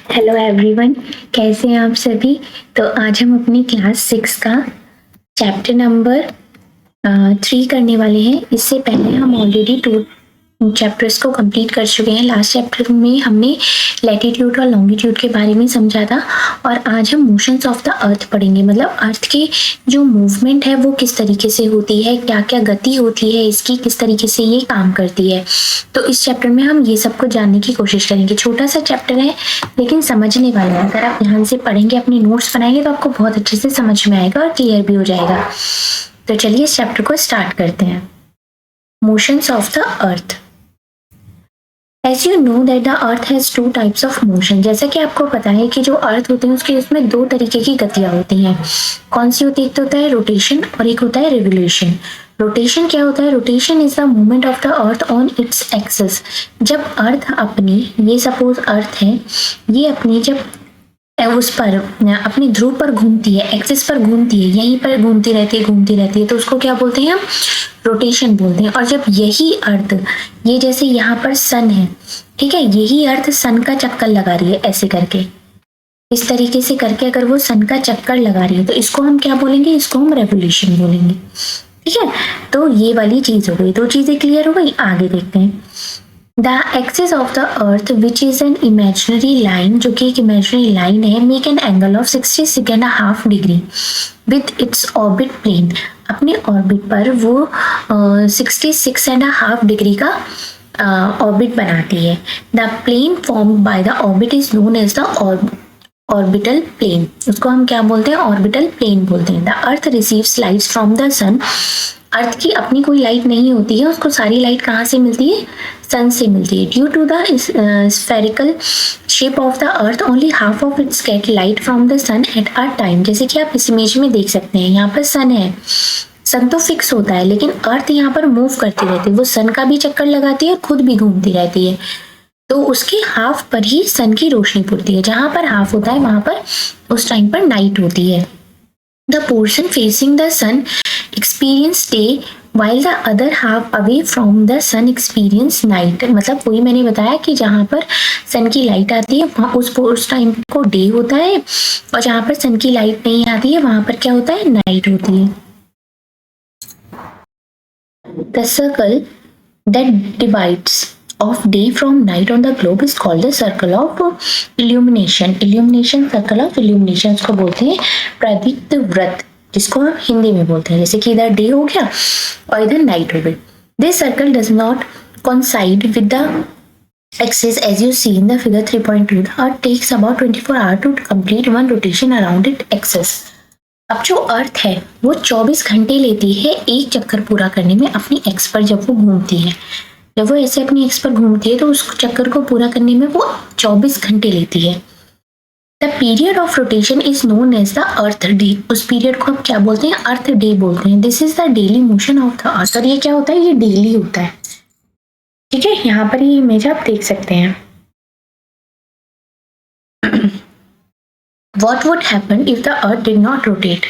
Hello everyone, कैसे हैं आप सभी। तो आज हम अपनी क्लास 6 का चैप्टर नंबर 3 करने वाले हैं। इससे पहले हम ऑलरेडी 2 चैप्टर्स को कंप्लीट कर चुके हैं। लास्ट चैप्टर में हमने लैटिट्यूड और लॉन्गिट्यूड के बारे में समझा था और आज हम मोशंस ऑफ द अर्थ पढ़ेंगे। मतलब अर्थ की जो मूवमेंट है वो किस तरीके से होती है, क्या क्या गति होती है इसकी, किस तरीके से ये काम करती है। तो इस चैप्टर में हम ये सब कुछ जानने की कोशिश करेंगे। छोटा सा चैप्टर है लेकिन समझने वाला है। अगर आप ध्यान से पढ़ेंगे, अपने नोट्स बनाएंगे तो आपको बहुत अच्छे से समझ में आएगा और क्लियर भी हो जाएगा। तो चलिए इस चैप्टर को स्टार्ट करते हैं। Motions of the earth. As you know that the earth has 2 types of motion। जैसा कि आपको पता है कि जो अर्थ होते हैं उसके उसमें 2 तरीके की गतियां होती हैं। कौन सी होती है? एक तो होता है रोटेशन और एक होता है रिवोल्यूशन। रोटेशन क्या होता है? Rotation is the movement of the earth on its axis. जब अर्थ अपनी, ये सपोज अर्थ है, ये अपनी जब उस पर अपने ध्रुव पर घूमती है, एक्सिस पर घूमती है, यहीं पर घूमती रहती है तो उसको क्या बोलते हैं हम? रोटेशन बोलते हैं। और जब यही अर्थ, ये जैसे यहाँ पर सन है, ठीक है, यही अर्थ सन का चक्कर लगा रही है ऐसे करके, इस तरीके से करके अगर वो सन का चक्कर लगा रही है तो इसको हम क्या बोलेंगे? इसको हम रेवोल्यूशन बोलेंगे। ठीक है, तो ये वाली चीज हो गई। 2 चीजें क्लियर हो गई। आगे देखते हैं। The axis of the earth which is an imaginary line, जो कि एक imaginary line है, make an angle of 66.5 degree with its orbit plane। अपने ऑर्बिट पर वो 66.5 डिग्री का ऑर्बिट बनाती है। The plane formed by the orbit is known as the orbital plane. उसको हम क्या बोलते हैं? ऑर्बिटल प्लेन बोलते हैं। The earth receives lights from the sun. Earth की अपनी कोई लाइट नहीं होती है, उसको सारी लाइट कहाँ से मिलती है? सन से मिलती है। Due to the spherical shape of the earth only half of its get light from the sun at a time. जैसे कि आप इस इमेज में देख सकते हैं, यहाँ पर सन है, सन तो फिक्स होता है लेकिन अर्थ यहाँ पर मूव करती रहती है। वो सन का भी चक्कर लगाती है, खुद भी घूमती रहती है, तो उसके हाफ पर ही सन की रोशनी पड़ती है। जहां पर हाफ होता है वहां पर उस टाइम पर नाइट होती है। The portion facing the sun experience day while the other half away from the sun experience night। मतलब वही मैंने बताया कि जहाँ पर सन की लाइट आती है वहाँ उस टाइम को डे होता है और जहाँ पर सन की लाइट नहीं आती है वहां पर क्या होता है? नाइट होती है। The circle that divides of day from night on the globe is called the circle of illumination। illumination, circle of illumination को बोलते हैं प्रदीप्त व्रत, जिसको हम हिंदी में बोलते हैं। जैसे कि इधर डे हो गया और इधर नाइट हो गई। This circle does not coincide with the axis as you see in the figure 3.2। The earth takes about 24 hours to complete one rotation around its axis। अब जो अर्थ है वो 24 घंटे लेती है एक चक्कर पूरा करने में अपनी एक्स पर। जब वो घूमती है, जब वो ऐसे अपनी एक्स पर घूमती है तो उस चक्कर को पूरा करने में वो 24 घंटे लेती है। The period of rotation is known as the earth day. उस पीरियड को हम क्या बोलते हैं? अर्थ डे बोलते हैं। This is the daily motion of the earth. और ये क्या होता है? ये डेली होता है। ठीक है, यहाँ पर ये इमेज आप देख सकते हैं। What would happen if the earth did not rotate?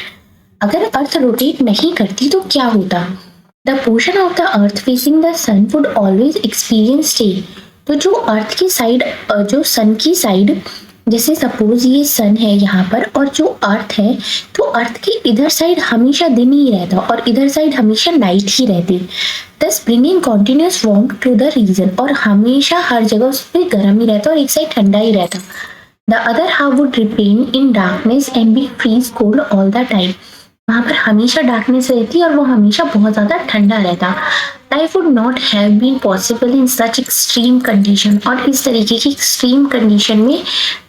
अगर अर्थ रोटेट नहीं करती तो क्या होता? The portion of the earth facing the sun would always experience day। तो जो अर्थ की साइड, जो सन की साइड, जैसे सपोज ये सन है यहाँ पर और जो अर्थ है, तो अर्थ की इधर साइड हमेशा दिन ही रहता और इधर साइड हमेशा नाइट ही रहती। Thus bringing continuous warmth to the region। और हमेशा हर जगह उस पर गर्म ही रहता और एक साइड ठंडा ही रहता। The other half would remain in darkness and be freeze cold all the time। वहां पर हमेशा डार्कनेस रहती और वो हमेशा बहुत ज्यादा ठंडा रहता। Life would not have been possible in such extreme condition। और इस तरीके की एक्सट्रीम कंडीशन में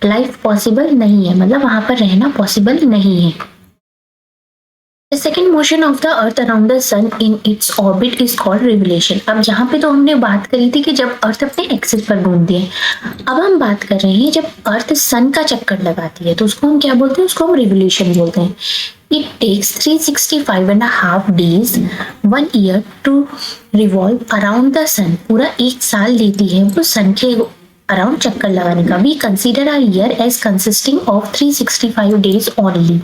लाइफ पॉसिबल नहीं है, मतलब वहां पर रहना पॉसिबल नहीं है। The second motion of the earth around the sun in its orbit is called revolution। अब यहाँ पे तो हमने बात करी थी कि जब अर्थ अपने एक्सिस पर घूमती है। अब हम बात कर रहे हैं जब अर्थ सन का चक्कर लगाती है तो उसको हम क्या बोलते हैं? उसको हम रिवोल्यूशन बोलते हैं। It takes 365.5 days, 1 year to revolve around the sun। पूरा 1 साल लेती है वो सन के अराउंड चक्कर लगाने का। We consider a year as consisting of 365 days only।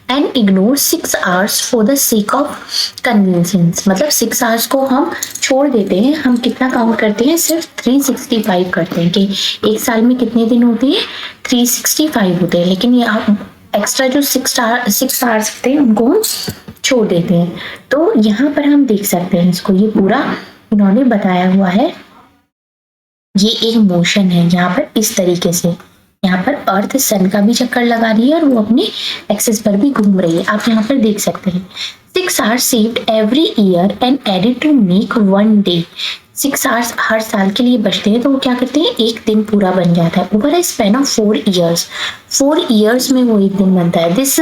And ignore 6 hours for the sake of convenience. मतलब 6 आवर्स को हम छोड़ देते हैं। हम कितना काउंट करते हैं? सिर्फ 365 करते हैं कि एक साल में कितने दिन होते हैं? 365 होते हैं। लेकिन ये आप एक्स्ट्रा जो 6 आवर्स होते हैं उनको हम छोड़ देते हैं। तो यहाँ पर हम देख सकते हैं इसको, ये पूरा इन्होंने बताया हुआ है। ये एक मोशन है यहाँ पर इस तरीके से, यहाँ पर अर्थ सन का भी चक्कर लगा रही है और वो अपने एक्सिस पर भी घूम रही है। आप यहाँ पर देख सकते हैं 6 hours saved every year and added to make 1 day. 6 hours हर साल के लिए बचते हैं तो वो क्या करते हैं? एक दिन पूरा बन जाता है। Over a span of 4 years, 4 years में वो एक दिन बनता है। This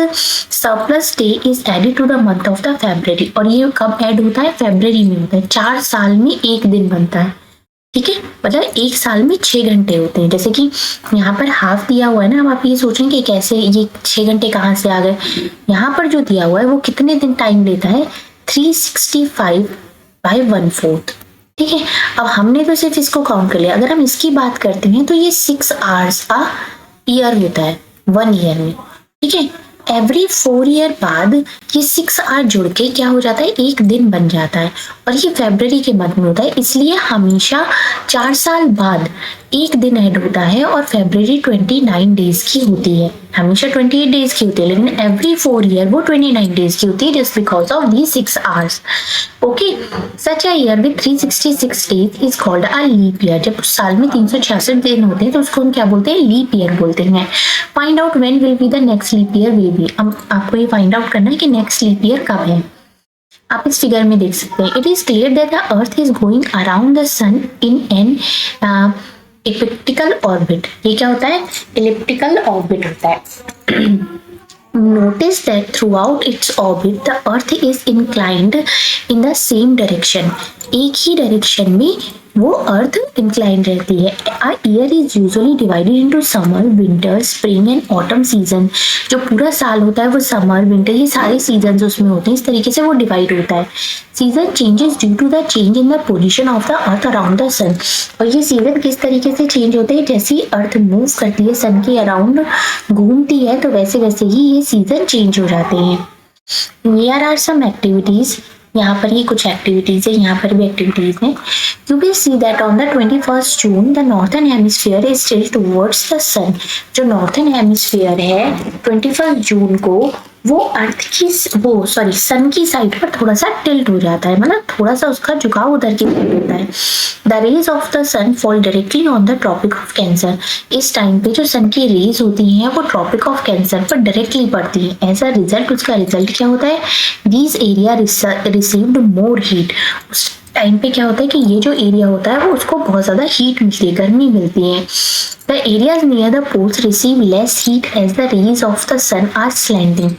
surplus day is added to the month of the February. और ये कब ऐड होता है? फेब्रवरी में होता है। 4 साल में एक दिन बनता है, ठीक है। मतलब एक साल में 6 घंटे होते हैं। जैसे कि यहाँ पर हाफ दिया हुआ है ना, अब आप ये सोचेंगे कैसे ये 6 घंटे कहाँ से आ गए। यहाँ पर जो दिया हुआ है वो कितने दिन टाइम लेता है? 365 बाय 1/4, ठीक है। अब हमने तो सिर्फ इसको काउंट कर लिया। अगर हम इसकी बात करते हैं तो ये 6 आवर्स का ईयर होता है 1 ईयर में, ठीक है। एवरी 4 ईयर बाद ये 6 आवर्स जुड़ के क्या हो जाता है? एक दिन बन जाता है। और ये फरवरी के मंथ में होता है, इसलिए हमेशा 4 साल बाद एक दिन ऐड होता है। और फरवरी 29 डेज की होती है, हमेशा 28 डेज की होती है, लेकिन एवरी 4 ईयर वो 29 डेज की होती है, just because of the 6 hours. Okay, such a year with 366 days is called a leap year. जब उस साल में 366 दिन होते हैं तो उसको हम क्या बोलते हैं? लीप ईयर बोलते हैं। Find out when will be the next leap year will be. अब आपको ये फाइंड आउट करना है कि नेक्स्ट लीप ईयर कब है। आप इस फिगर में देख सकते हैं। It is clear that the earth is going around the sun in an elliptical orbit. ये क्या होता है? इलिप्टिकल ऑर्बिट होता है। Notice that throughout its orbit, the Earth is inclined in the same direction. एक ही डायरेक्शन में वो अर्थ incline रहती है। A year is usually divided into summer, winter, spring and autumn season. जो पूरा साल होता है वो समर, विंटर, ये सारे सीजन उसमें होते हैं। इस तरीके से वो डिवाइड होता है। Season changes due to the change in the position of the earth around the sun. और ये सीजन किस तरीके से चेंज होते हैं? जैसे ही अर्थ मूव करती है, सन के अराउंड घूमती है, तो वैसे वैसे ही ये सीजन चेंज हो जाते हैं। Here are some activities. यहाँ पर ये कुछ एक्टिविटीज है, यहाँ पर भी एक्टिविटीज हैं। You will see that on the 21st June the northern hemisphere is tilted towards the sun. जो northern hemisphere है 21 जून को वो अर्थ की सन की साइड पर थोड़ा सा टिल्ट हो जाता है, मतलब थोड़ा सा उसका झुकाव उधर की तरफ होता है। The rays of the sun fall directly on the tropic of cancer. इस टाइम पे जो सन की रेज होती हैं वो ट्रॉपिक ऑफ कैंसर पर डायरेक्टली पड़ती हैं। एज अ रिजल्ट उसका रिजल्ट क्या होता है? These area received more heat. उस टाइम पे क्या होता है कि ये जो एरिया होता है वो उसको बहुत ज्यादा हीट मिलती है, गर्मी मिलती है। The areas near the poles receive less heat as the rays of the sun are slanting.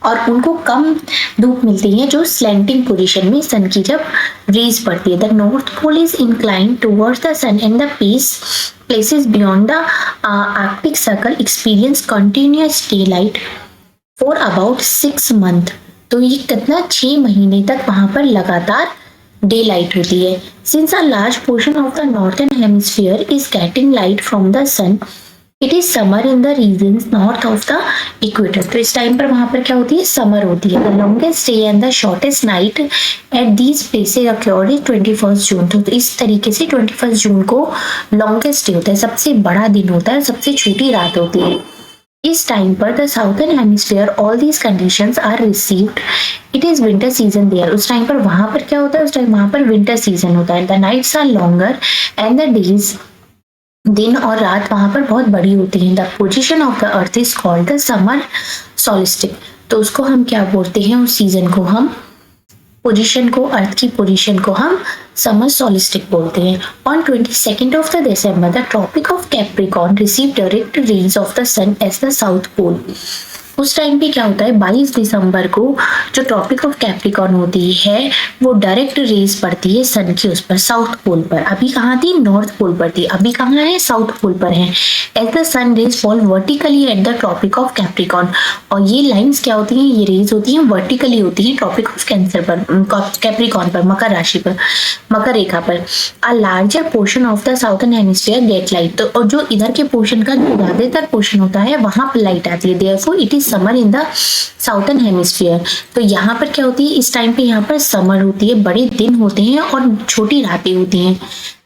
और उनको कम धूप मिलती है जो स्लैंटिंग पोजीशन में सन की जब रेज पड़ती है। The north pole is inclined towards the sun and the places beyond the Arctic Circle experience continuous daylight for about 6 months. तो ये कितना 6 महीने तक वहां पर लगातार डे लाइट होती है। Since a large portion of the northern hemisphere is getting light from the sun, it is summer in the regions north of the equator. तो इस टाइम पर वहां पर क्या होती है? समर होती है। The longest day and the shortest night at these places occurred is 21st June. तो इस तरीके से 21st जून को लॉन्गेस्ट डे होता है, सबसे बड़ा दिन होता है, सबसे छोटी रात होती है। इस टाइम पर the southern hemisphere all these conditions are received. It is winter season there. उस टाइम पर वहां पर क्या होता है? उस टाइम वहां पर विंटर सीजन होता है। The nights are longer and the days, दिन और रात वहां पर बहुत बड़ी होती है। The position of the earth is called the summer solstice. तो उसको हम क्या बोलते हैं? उस सीजन को हम पोजीशन को, अर्थ की पोजीशन को हम समर सोलिस्टिक बोलते हैं। On 22nd of the December the tropic of Capricorn received direct rays of the sun as the south pole. उस टाइम पे क्या होता है? 22 दिसंबर को जो ट्रॉपिक ऑफ कैप्रिकॉर्न होती है वो डायरेक्ट रेज पड़ती है सन की, उस पर साउथ पोल पर। अभी कहाँ थी? नॉर्थ पोल पर थी, अभी कहाँ है? साउथ पोल पर है। As the sun rays fall vertically at the tropic of Capricorn. और ये लाइंस क्या होती हैं? ये रेज होती हैं वर्टिकली होती हैं ट्रॉपिक ऑफ कैंसर पर, कैप्रिकॉर्न पर, मकर राशि पर, मकर रेखा पर। A larger portion of the southern hemisphere get light. तो और जो इधर के पोर्शन का जो ज्यादातर पोर्शन होता है वहां पर लाइट आती है। Therefore it is summer in the southern hemisphere. तो यहाँ पर क्या होती है, इस टाइम पे यहाँ पर समर होती है, बड़े दिन होते हैं और छोटी रातें होती हैं।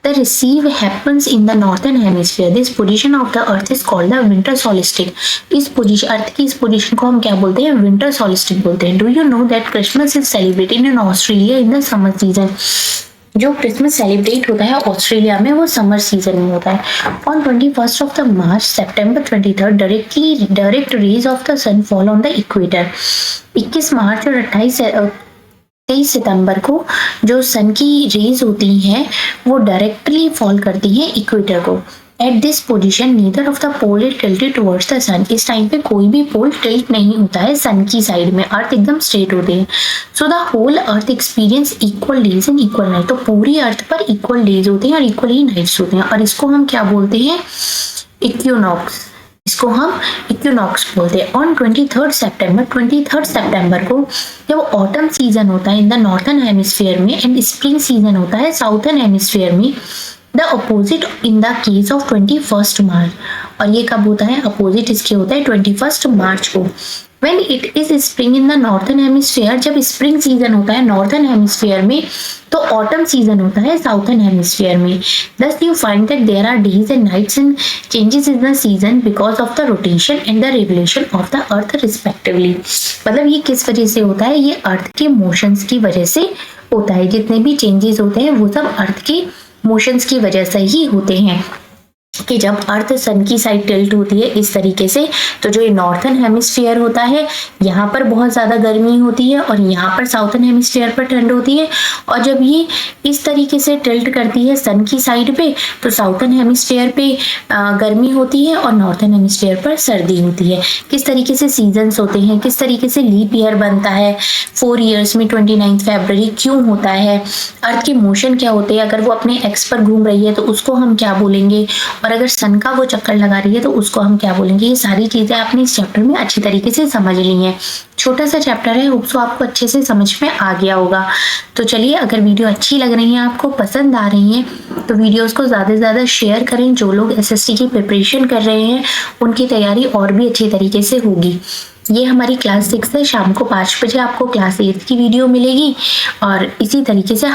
The receive happens in the northern hemisphere. This position of the earth is called the winter solstice. इस पोजीशन, अर्थ की इस पोजीशन को हम क्या बोलते हैं, विंटर सॉलिस्टिस बोलते हैं। Do you know that Christmas is celebrated in Australia in the summer season? जो क्रिसमस सेलिब्रेट होता है ऑस्ट्रेलिया में वो समर सीजन में होता है। On 21st of the March September 23rd direct rays of the sun fall on the equator. 21 मार्च और 23 सितंबर को जो सन की रेज होती हैं वो डायरेक्टली फॉल करती हैं इक्वेटर को। At this position neither of the pole is tilted towards the sun. इस टाइम पे कोई भी पोल टिल्ट नहीं होता है सन की साइड में, अर्थ एकदम स्ट्रेट होती है। So the whole earth experience equal days and equal night. तो पूरी अर्थ पर इक्वल डेज होते हैं और इक्वल ही नाइट्स होते हैं, और इसको हम क्या बोलते हैं, इक्विनॉक्स। इसको हम इक्विनॉक्स बोलते हैं। ऑन 23 सितंबर को जब ऑटम सीजन होता है इन द नॉर्थर्न हेमिस्फीयर में एंड स्प्रिंग सीजन होता है साउथर्न हेमिस्फीयर में, the opposite in the case of 21 मार्च। और ये कब होता है, अपोजिट इसके होता है 21 मार्च को। When it is spring in the northern hemisphere, जब स्प्रिंग सीजन होता है नॉर्थर्न हेमिस्फीयर में तो ऑटम सीजन होता है साउथर्न हेमिस्फीयर में। Thus you find that there are days and nights and changes in the season because of the rotation and the revolution of the earth respectively। मतलब ये किस वजह से होता है, ये अर्थ के मोशंस की वजह से होता है। जितने भी चेंजेस होते हैं वो सब अर्थ के मोशंस की वजह से ही होते हैं। कि जब अर्थ सन की साइड टिल्ट होती है इस तरीके से, तो जो ये नॉर्थर्न हेमिस्फीयर होता है यहाँ पर बहुत ज़्यादा गर्मी होती है और यहाँ पर साउथर्न हेमिस्फीयर पर ठंड होती है। और जब ये इस तरीके से टिल्ट करती है सन की साइड पे तो साउथर्न हेमिस्फीयर पे गर्मी होती है और नॉर्थर्न हेमिस्फीयर पर सर्दी होती है। किस तरीके से सीजन्स होते हैं, किस तरीके से लीप ईयर बनता है 4 ईयर्स में 29 फरवरी क्यों होता है, अर्थ के मोशन क्या होते हैं, अगर वो अपने एक्स पर घूम रही है तो उसको हम क्या बोलेंगे, और अगर सन का वो चक्कर लगा रही है तो उसको हम क्या बोलेंगे। ये सारी चीजें आपने इस चैप्टर में अच्छी तरीके से समझ ली हैं। छोटा सा चैप्टर है, होप सो आपको अच्छे से समझ में आ गया होगा। तो चलिए, अगर वीडियो अच्छी लग रही है, आपको पसंद आ रही है, तो वीडियोस को ज़्यादा से ज़्यादा शेयर करें। जो लोग एसएससी की प्रिपरेशन कर रहे हैं उनकी तैयारी और भी अच्छी तरीके से होगी। ये हमारी क्लास 6 है, शाम को 5 बजे आपको क्लास 8 की वीडियो मिलेगी और इसी तरीके से